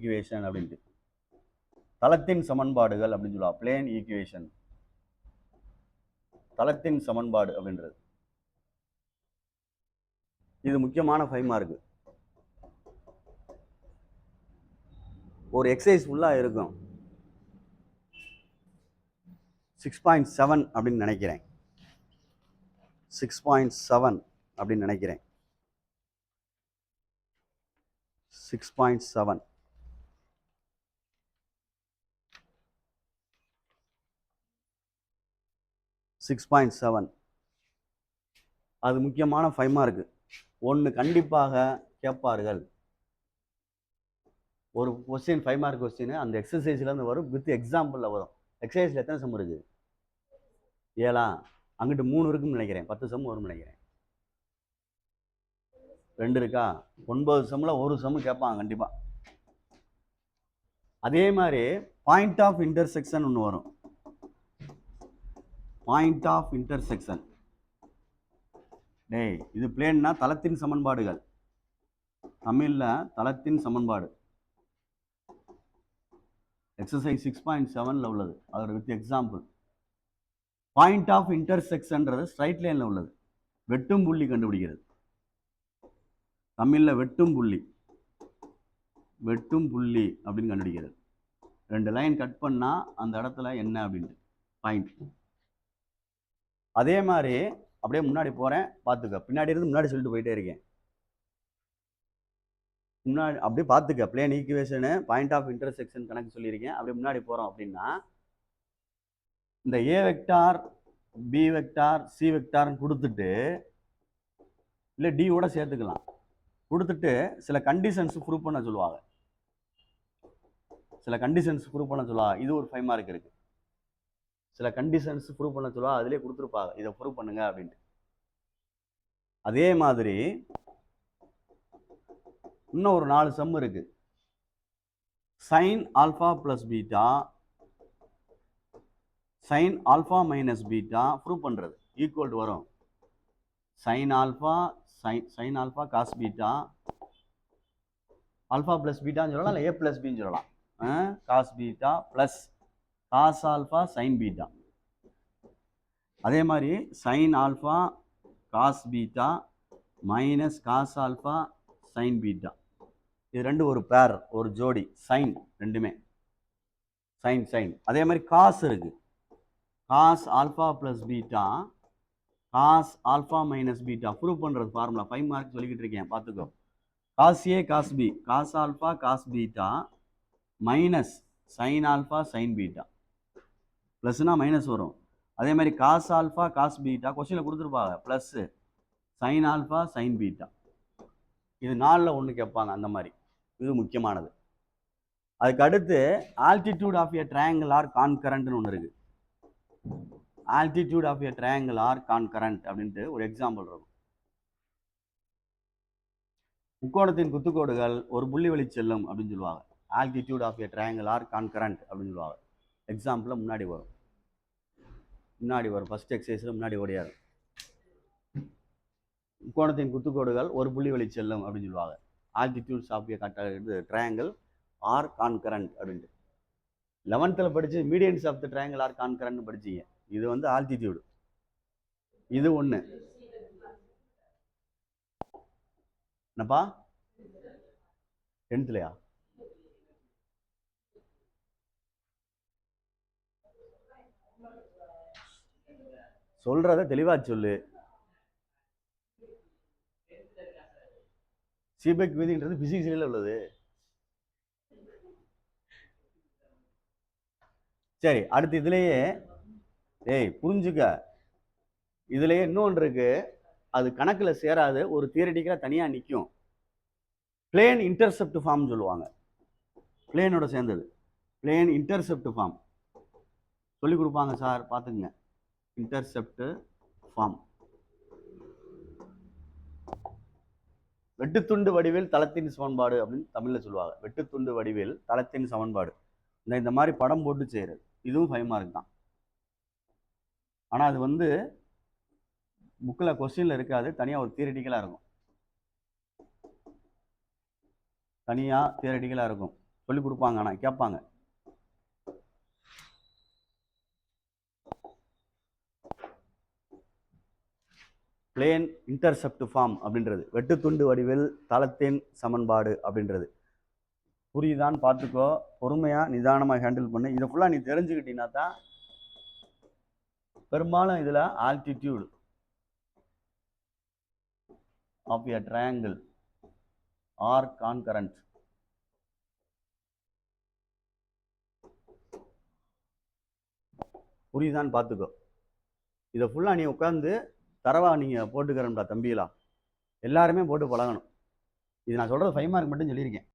Equation அப்படின்ட்டு. தளத்தின் சமன்பாடுகள் அப்படின்னு சொல்லுவா. பிளேன் ஈக்குவேஷன், தளத்தின் சமன்பாடு அப்படின்றது. இது முக்கியமான 5 மார்க். ஒரு எக்ஸசைஸ் ஃபுல்லாக இருக்கும். 6.7 அப்படின்னு நினைக்கிறேன். 6.7 அப்படின்னு நினைக்கிறேன். 6.7 6.7 அது முக்கியமான 5 மார்க். ஒன்று கண்டிப்பாக கேட்பார்கள். ஒரு கொஸ்டின் 5 மார்க் கொஸ்டின் அந்த எக்ஸசைஸ்லேருந்து வரும், வித் எக்ஸாம்பிளில் வரும். எக்ஸசைஸில் எத்தனை சம் இருக்கு? 7. அங்கிட்டு 3 இருக்குன்னு நினைக்கிறேன். 10 சம் வரும்னு நினைக்கிறேன். 2 இருக்கா? 9 சம்மில் ஒரு சம் கேட்பாங்க கண்டிப்பாக. அதே மாதிரி பாயிண்ட் ஆஃப் இன்டர்செக்ஷன் ஒன்று வரும். Point of intersection. டேய், இது பிளேன்னா தளத்தின் சமன்பாடுகள். தமிழில் தளத்தின் சமன்பாடு. எக்ஸசைஸ் 6.7 உள்ளது. அதோட வித் எக்ஸாம்பிள். பாயிண்ட் ஆஃப் இன்டர்செக்ஷன்றது ஸ்ட்ரைட் லைனில் உள்ளது. வெட்டும் புள்ளி கண்டுபிடிக்கிறது. தமிழில் வெட்டும் புள்ளி, வெட்டும் புள்ளி அப்படின்னு கண்டுபிடிக்கிறது. 2 லைன் கட் பண்ணால் அந்த இடத்துல என்ன அப்படின்ட்டு பாயிண்ட். அதே மாதிரி அப்படியே முன்னாடி போகிறேன், பார்த்துக்க. பின்னாடி இருந்து முன்னாடி சொல்லிட்டு போயிட்டே இருக்கேன். முன்னாடி அப்படியே பார்த்துக்க. பிளேன் ஈக்குவேஷனு, பாயிண்ட் ஆஃப் இன்டர்செக்ஷன் கணக்கு சொல்லியிருக்கேன். அப்படியே முன்னாடி போகிறோம் அப்படின்னா, இந்த A vector, B vector, C வெக்டார்னு கொடுத்துட்டு, இல்லை டியோட சேர்த்துக்கலாம், கொடுத்துட்டு சில கண்டிஷன்ஸ் ப்ரூவ் பண்ண சொல்லுவாங்க. சில கண்டிஷன்ஸ் ப்ரூவ் பண்ண சொல்லுவாங்க. இது ஒரு 5 மார்க் இருக்கு. சில கண்டிஷன்ஸ் ப்ரூவ் பண்ண சொல்லுவாங்க. அதிலே கொடுத்துருப்பாங்க, இதை ப்ரூவ் பண்ணுங்க அப்படின்ட்டு. அதே மாதிரி இன்னும் ஒரு 4 சம் இருக்கு. Sine alpha plus beta, sine alpha minus beta prove பண்றது ஈக்குவல் டு வரும். Sine alpha, sine alpha cos beta, alpha plus பீட்டான்னு சொல்லலாம், இல்லை ஏ பிளஸ் பின்னு சொல்லலாம். Cos beta plus cos alpha sine beta. அதே மாதிரி sine alpha cos beta minus cos alpha sine beta. இது ரெண்டு ஒரு பேர், ஒரு ஜோடி. சைன் ரெண்டுமே சைன் சைன். அதே மாதிரி காஸ் இருக்கு. Cos alpha plus beta, cos alpha minus beta prove பண்றது ஃபார்முலா. 5 மார்க் சொல்லிக்கிட்டு இருக்கேன், பார்த்துக்கோ. Cos A cos B, cos alpha cos beta minus sine alpha sine beta. ப்ளஸ்னா மைனஸ் வரும். அதே மாதிரி காஸ் ஆல்ஃபா காஸ் பீட்டா கொஸ்டினில் கொடுத்துருப்பாங்க, plus sine alpha sine beta. இது 4ல் 1 கேட்பாங்க அந்த மாதிரி. இது முக்கியமானது. அதுக்கு அடுத்து altitude of a triangle are கான்கரண்ட்னு ஒன்று இருக்கு. Altitude of a triangle are concurrent அப்படின்ட்டு ஒரு எக்ஸாம்பிள் இருக்கும். முக்கோணத்தின் குத்துக்கோடுகள் ஒரு புள்ளி வழி செல்லும் அப்படின்னு சொல்லுவாங்க. Altitude of a triangle are concurrent அப்படின்னு சொல்லுவாங்க. எக்ஸாம்பிளில் முன்னாடி வரும், முன்னாடி வரும். ஃபர்ஸ்ட் எக்ஸசைஸில் முன்னாடி ஓடியாரு. முக்கோணத்தின் குத்துக்கோடுகள் ஒரு புள்ளி வழி செல்லும் அப்படின்னு சொல்லுவாங்க. Altitudes of a triangle are concurrent அப்படின்ட்டு 11th படிச்சு medians of the triangle are concurrent படிச்சீங்க. இது வந்து ஆல்டிடியூடு. இது ஒன்று என்னப்பா 10thலையா? சொல்றத தெளிவா சொல்லு. சீபெக் விதின்றது பிசிக்ஸ்ல உள்ளது. சரி, அடுத்து இதுலயே புரிஞ்சுக்க. இதுலயே இன்னொன்று இருக்கு, அது கணக்குல சேராது, ஒரு தியரிட்டிக்கலா தனியா நிற்கும். பிளேன் இன்டர்செப்ட் ஃபார்ம் சொல்லுவாங்க. பிளேனோட சேர்ந்தது பிளேன் இன்டர்செப்ட் ஃபார்ம் சொல்லி கொடுப்பாங்க சார், பார்த்துக்குங்க. Intercept form. வெட்டுத்துண்டு வடிவில் தளத்தின் சமன்பாடு அப்படின்னு தமிழ்ல சொல்லுவாங்க. வெட்டுத்துண்டு வடிவில் தளத்தின் சமன்பாடு. இந்த மாதிரி படம் போட்டு செய்யறது. இதுவும் 5 மார்க் தான். ஆனா அது வந்து புக்கில் கொஸ்டின்ல இருக்காது, தனியா ஒரு தியரிட்டிக்கலா இருக்கும். தனியா தியரிட்டிக்கலா இருக்கும். சொல்லி கொடுப்பாங்க, ஆனால் கேட்பாங்க. பிளேன் இன்டர்செப்ட் ஃபார்ம் அப்படின்றது, வெட்டுத்துண்டு வடிவில் தளத்தின் சமன்பாடு அப்படின்றது. புரியுதான்னு பார்த்துக்கோ, பொறுமையாக நிதானமாக ஹேண்டில் பண்ணு. இதை ஃபுல்லாக நீ தெரிஞ்சுக்கிட்டீங்கன்னா தான் பெரும்பாலும் இதில் altitude of a triangle are concurrent புரியுதான்னு பார்த்துக்கோ. இதை ஃபுல்லாக நீ உட்காந்து தரவா நீங்கள் போட்டுக்கிறோம்டா தம்பிகளா, எல்லாருமே போட்டு பழகணும். இது நான் சொல்கிறது 5 மார்க் மட்டும் சொல்லியிருக்கேன்.